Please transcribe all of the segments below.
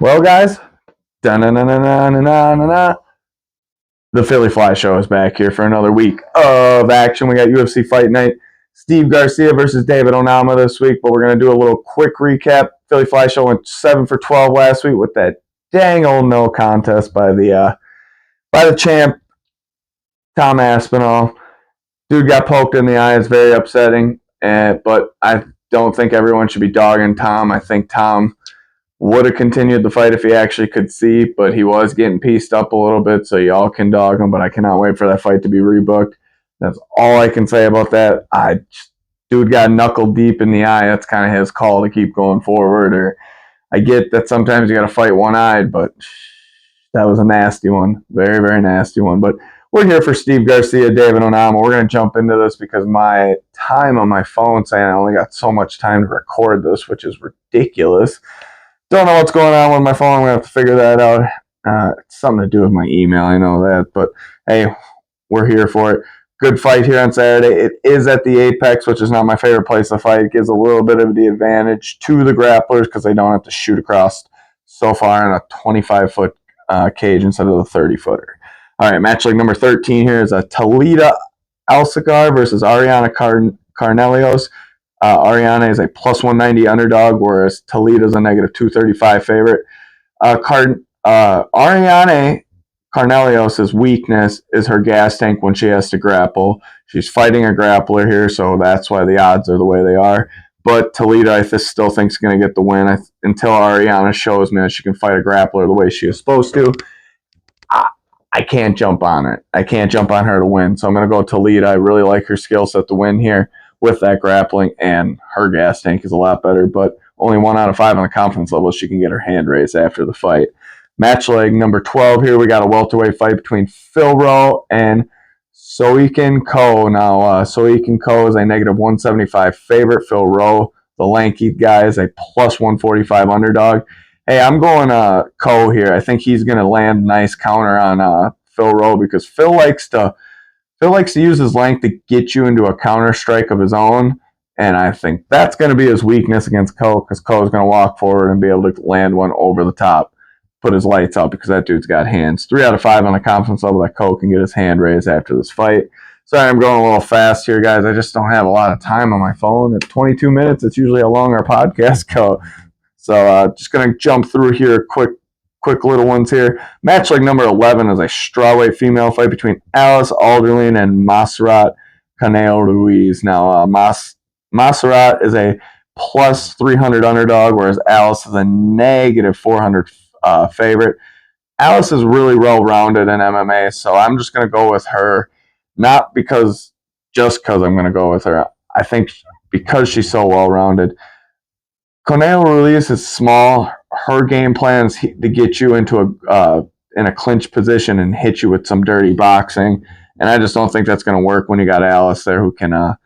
Well, guys, da-na-na-na-na-na-na-na. The Philly Fly Show is back here for another week of action. We got UFC Fight Night. Steve Garcia versus David Onama this week, but we're going to do a little quick recap. Philly Fly Show went 7 for 12 last week with that dang old no contest by the champ, Tom Aspinall. Dude got poked in the eye. It's very upsetting, but I don't think everyone should be dogging Tom. I think Tom would have continued the fight if he actually could see, but he was getting pieced up a little bit, so y'all can dog him, but I cannot wait for that fight to be rebooked. That's all I can say about that. Dude got knuckle deep in the eye. That's kind of his call to keep going forward. Or I get that sometimes you got to fight one-eyed, but that was a nasty one. Very, very nasty one. But we're here for Steve Garcia, David Onama. We're going to jump into this because my time on my phone saying I only got so much time to record this, which is ridiculous. Don't know what's going on with my phone. I'm going to have to figure that out. It's something to do with my email. I know that. But, hey, we're here for it. Good fight here on Saturday. It is at the Apex, which is not my favorite place to fight. It gives a little bit of the advantage to the grapplers because they don't have to shoot across so far in a 25-foot cage instead of the 30-footer. All right, match like number 13 here is a Talita Alcigar versus Ariana Carnelios. Ariana is a plus 190 underdog, whereas Toledo is a negative 235 favorite. Ariana Carnelios' weakness is her gas tank when she has to grapple. She's fighting a grappler here, so that's why the odds are the way they are. But Toledo, I still think, is going to get the win until Ariana shows me that she can fight a grappler the way she is supposed to. I can't jump on it. I can't jump on her to win, so I'm going to go Toledo. I really like her skill set to win here with that grappling, and her gas tank is a lot better, but only 1 out of 5 on the confidence level. She can get her hand raised after the fight. Match leg number 12 here, we got a welterweight fight between Phil Rowe and Soikin Ko. Now, Soikin Ko is a negative 175 favorite. Phil Rowe, the lanky guy, is a plus 145 underdog. Hey, I'm going Ko here. I think he's going to land a nice counter on Phil Rowe because Phil likes to use his length to get you into a counter strike of his own, and I think that's going to be his weakness against Ko because Ko is going to walk forward and be able to land one over the top, put his lights out because that dude's got hands. 3 out of 5 on the confidence level that Ko can get his hand raised after this fight. Sorry, I'm going a little fast here, guys. I just don't have a lot of time on my phone. At 22 minutes, it's usually a longer podcast go. So just going to jump through here quick little ones here. Match like number 11 is a strawweight female fight between Alice Alderlin and Montserrat Canelo Ruiz. Now, Montserrat is a plus 300 underdog, whereas Alice is a negative 400 favorite. Alice is really well-rounded in MMA, so I'm just going to go with her, not because I'm going to go with her. I think because she's so well-rounded. Canelo Ruiz is small. Her game plan is to get you into in a clinch position and hit you with some dirty boxing, and I just don't think that's going to work when you got Alice there who can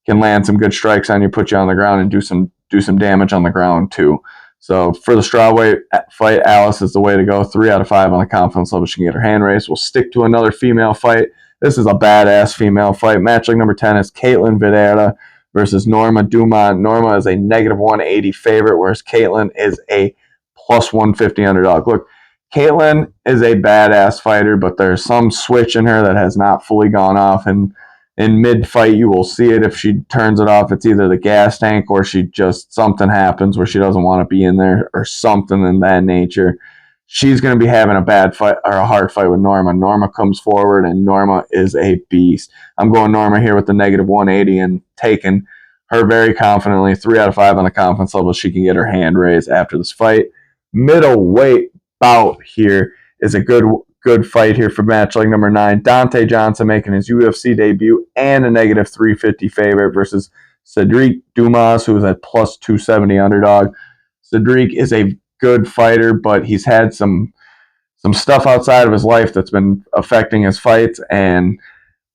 land some good strikes on you, put you on the ground, and do some damage on the ground too. So for the strawweight fight, Alice is the way to go. 3 out of 5 on the confidence level. She can get her hand raised. We'll stick to another female fight. This is a badass female fight. Match like number 10 is Caitlin Videra versus Norma Dumont. Norma is a negative 180 favorite, whereas Caitlin is a plus 150 underdog. Look, Caitlin is a badass fighter, but there's some switch in her that has not fully gone off. And in mid-fight, you will see it. If she turns it off, it's either the gas tank or something happens where she doesn't want to be in there or something in that nature. She's going to be having a bad fight or a hard fight with Norma. Norma comes forward, and Norma is a beast. I'm going Norma here with the negative 180 and taking her very confidently. 3 out of 5 on the confidence level. She can get her hand raised after this fight. Middleweight bout here is a good fight here for match like number 9. Dante Johnson making his UFC debut and a negative 350 favorite versus Cedric Dumas, who is a plus 270 underdog. Cedric is a good fighter, but he's had some stuff outside of his life that's been affecting his fights, and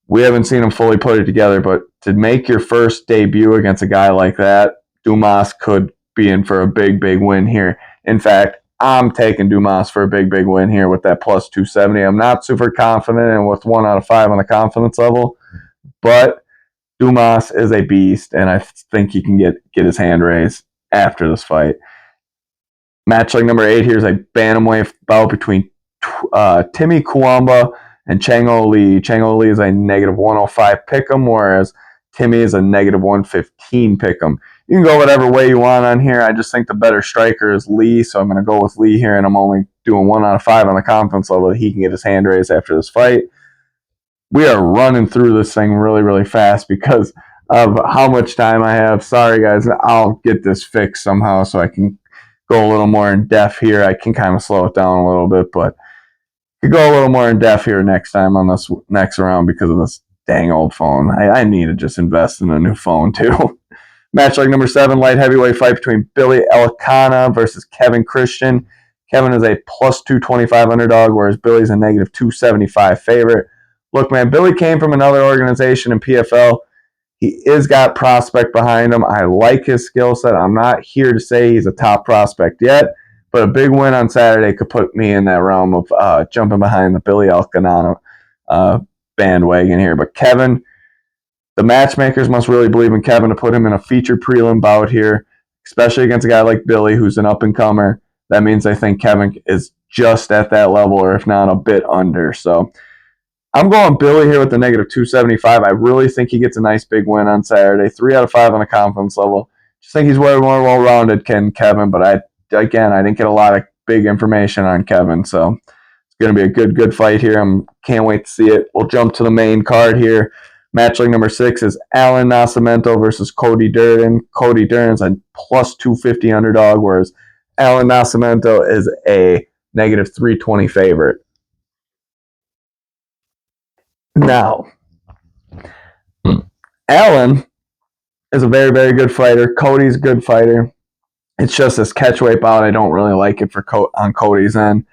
we haven't seen him fully put it together. But to make your first debut against a guy like that, Dumas could be in for a big win here. In fact, I'm taking Dumas for a big win here with that plus 270. I'm not super confident and with 1 out of 5 on the confidence level, but Dumas is a beast, and I think he can get his hand raised after this fight. Match like number 8 here is a bantamweight bout between Timmy Kwamba and Chang-O Lee. Chang-O Lee is a negative 105 pick'em, whereas Timmy is a negative 115 pick'em. You can go whatever way you want on here. I just think the better striker is Lee, so I'm going to go with Lee here, and I'm only doing 1 out of 5 on the confidence level that he can get his hand raised after this fight. We are running through this thing really, really fast because of how much time I have. Sorry, guys. I'll get this fixed somehow so I can go a little more in depth here. I can kind of slow it down a little bit, but could go a little more in depth here next time on this next round because of this dang old phone. I need to just invest in a new phone too. Match like number 7, light heavyweight fight between Billy Elicana versus Kevin Christian. Kevin is a plus 225 underdog, whereas Billy's a negative 275 favorite. Look, man, Billy came from another organization in PFL. He is got prospect behind him. I like his skill set. I'm not here to say he's a top prospect yet, but a big win on Saturday could put me in that realm of jumping behind the Billy Elkanah bandwagon here. But Kevin, the matchmakers must really believe in Kevin to put him in a featured prelim bout here, especially against a guy like Billy, who's an up-and-comer. That means I think Kevin is just at that level, or if not a bit under. So I'm going Billy here with the negative 275. I really think he gets a nice big win on Saturday. 3 out of 5 on the confidence level. Just think he's way more well-rounded than Kevin, but I didn't get a lot of big information on Kevin, so it's going to be a good fight here. Can't wait to see it. We'll jump to the main card here. Match like number 6 is Alan Nascimento versus Cody Durden. Cody Durden's a plus 250 underdog, whereas Alan Nascimento is a negative 320 favorite. Now, Alan is a very, very good fighter. Cody's a good fighter. It's just this catchweight bout. I don't really like it on Cody's end.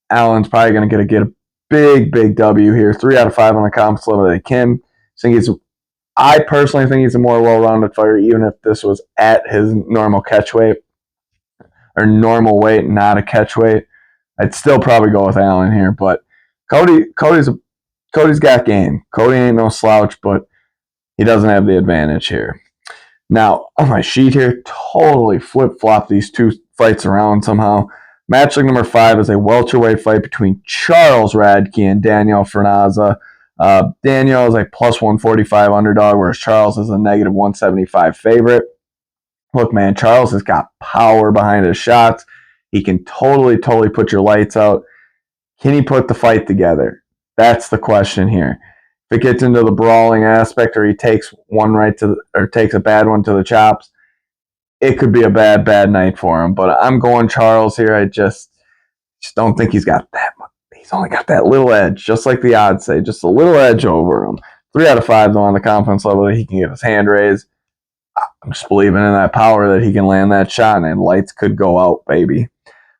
Alan's probably going to get a big W here. 3 out of 5 on the confidence level that he can. I personally think he's a more well-rounded fighter, even if this was at his normal catchweight or normal weight, not a catchweight. I'd still probably go with Alan here, but Cody's got game. Cody ain't no slouch, but he doesn't have the advantage here. Now, on my sheet here, totally flip-flop these two fights around somehow. Match like number 5 is a welterweight fight between Charles Radke and Daniel Fernaza. Daniel is a plus 145 underdog, whereas Charles is a negative 175 favorite. Look, man, Charles has got power behind his shots. He can totally put your lights out. Can he put the fight together? That's the question here. If it gets into the brawling aspect, or he takes takes a bad one to the chops, it could be a bad night for him. But I'm going Charles here. I just don't think he's got that much. He's only got that little edge, just like the odds say, just a little edge over him. 3 out of 5 though on the confidence level that he can get his hand raised. I'm just believing in that power that he can land that shot, and lights could go out, baby.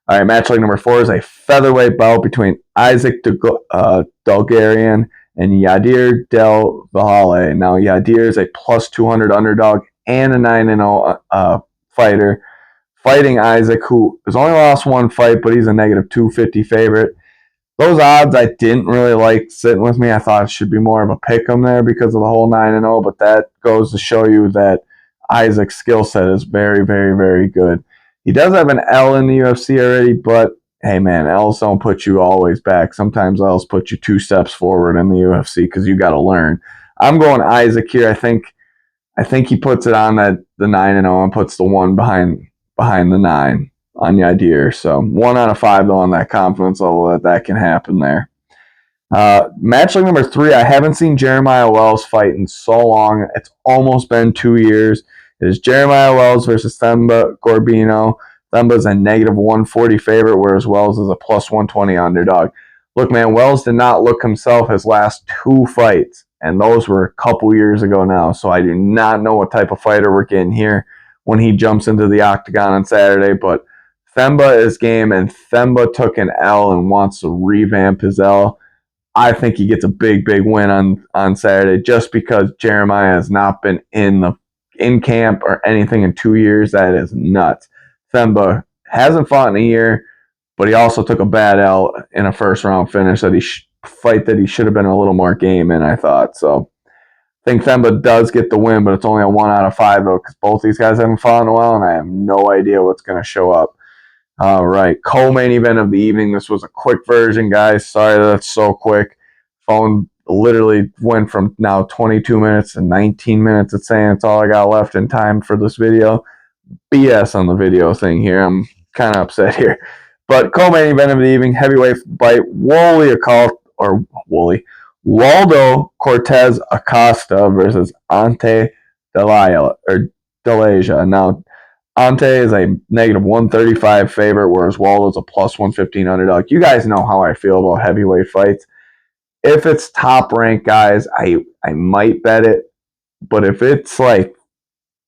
All right, match like number 4 is a featherweight bout between Isaac Dulgarian and Yadir Del Valle. Now, Yadir is a plus 200 underdog and a 9-0 fighter, fighting Isaac, who has only lost one fight, but he's a negative 250 favorite. Those odds I didn't really like sitting with me. I thought it should be more of a pick'em there because of the whole 9-0, but that goes to show you that Isaac's skill set is very, very, very good. He does have an L in the UFC already, but hey, man, L's don't put you always back. Sometimes L's put you 2 steps forward in the UFC because you got to learn. I'm going Isaac here. I think he puts it on the 9-0 and puts the 1 behind the 9 on Yadir. So 1 out of 5 though on that confidence level that can happen there. Match like number 3, I haven't seen Jeremiah Wells fight in so long. It's almost been 2 years. It is Jeremiah Wells versus Themba Gorbino. Themba's a negative 140 favorite, whereas Wells is a plus 120 underdog. Look, man, Wells did not look himself his last 2 fights, and those were a couple years ago now, so I do not know what type of fighter we're getting here when he jumps into the octagon on Saturday, but Themba is game, and Themba took an L and wants to revamp his L. I think he gets a big win on Saturday just because Jeremiah has not been in camp or anything in 2 years. That is nuts. Themba hasn't fought in a year, but he also took a bad L in a first-round finish that he should have been a little more game in, I thought. So I think Themba does get the win, but it's only a 1 out of 5, though, because both these guys haven't fought in a while, and I have no idea what's going to show up. All right, co-main event of the evening. This was a quick version, guys. Sorry that's so quick. Phone literally went from now 22 minutes to 19 minutes. It's saying it's all I got left in time for this video. BS on the video thing here. I'm kind of upset here. But co-main event of the evening, heavyweight fight, Waldo Cortez Acosta versus Ante Delaja. Now, Ante is a negative 135 favorite, whereas Waldo's a plus 115 underdog. You guys know how I feel about heavyweight fights. If it's top rank guys, I might bet it. But if it's like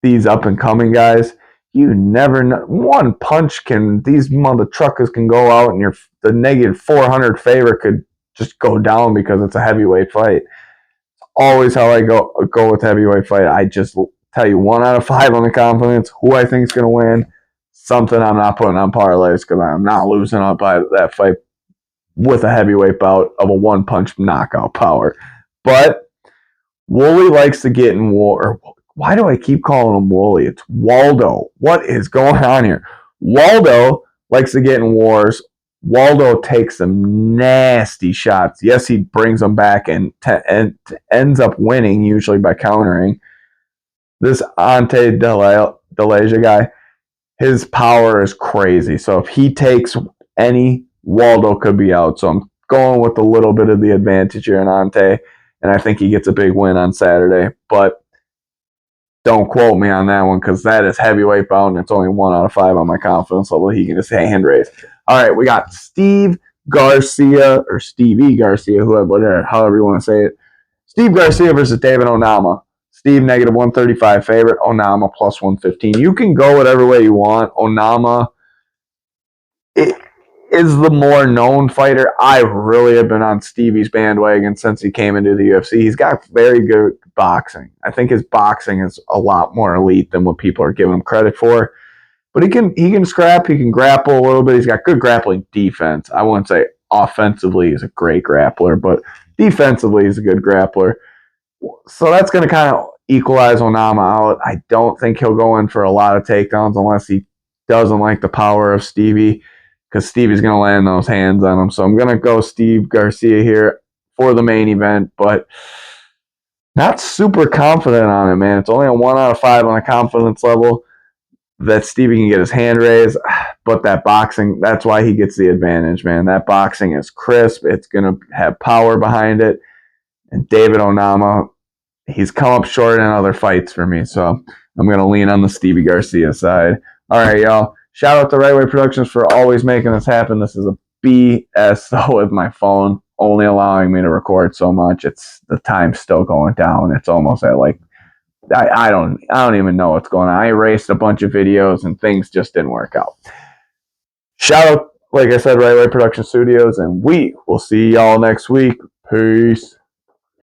these up and coming guys, you never know. One punch can, these mother truckers can go out and the negative 400 favorite could just go down because it's a heavyweight fight. Always how I go with heavyweight fight. I just tell you 1 out of 5 on the confidence, who I think is going to win. Something I'm not putting on parlays because I'm not losing up by that fight with a heavyweight bout of a one-punch knockout power. But Wooly likes to get in war. Why do I keep calling him Wooly? It's Waldo. What is going on here? Waldo likes to get in wars. Waldo takes some nasty shots. Yes, he brings them back and ends up winning, usually by countering. This Ante Delaja guy, his power is crazy. So if he takes any, Waldo could be out. So I'm going with a little bit of the advantage here in Ante, and I think he gets a big win on Saturday. But don't quote me on that one because that is heavyweight bout, and it's only 1 out of 5 on my confidence level. He can just hand raise. All right, we got Steve Garcia or Stevie Garcia, however you want to say it. Steve Garcia versus David Onama. Steve negative 135 favorite. Onama plus 115. You can go whatever way you want. Onama is the more known fighter. I really have been on Stevie's bandwagon since he came into the UFC. He's got very good boxing. I think his boxing is a lot more elite than what people are giving him credit for. But he can scrap, he can grapple a little bit. He's got good grappling defense. I wouldn't say offensively he's a great grappler, but defensively he's a good grappler. So that's going to kind of equalize Onama out. I don't think he'll go in for a lot of takedowns unless he doesn't like the power of Stevie, because Stevie's going to land those hands on him. So I'm going to go Steve Garcia here for the main event, but not super confident on it, man. It's only a 1 out of 5 on a confidence level that Stevie can get his hand raised, but that boxing, that's why he gets the advantage, man. That boxing is crisp. It's going to have power behind it. And David Onama, he's come up short in other fights for me, so I'm going to lean on the Stevie Garcia side. All right, y'all. Shout out to Right Way Productions for always making this happen. This is a BS, though, with my phone only allowing me to record so much. It's the time's still going down. It's almost at like I don't even know what's going on. I erased a bunch of videos and things just didn't work out. Shout out, like I said, Right Way Production Studios, and we will see y'all next week. Peace.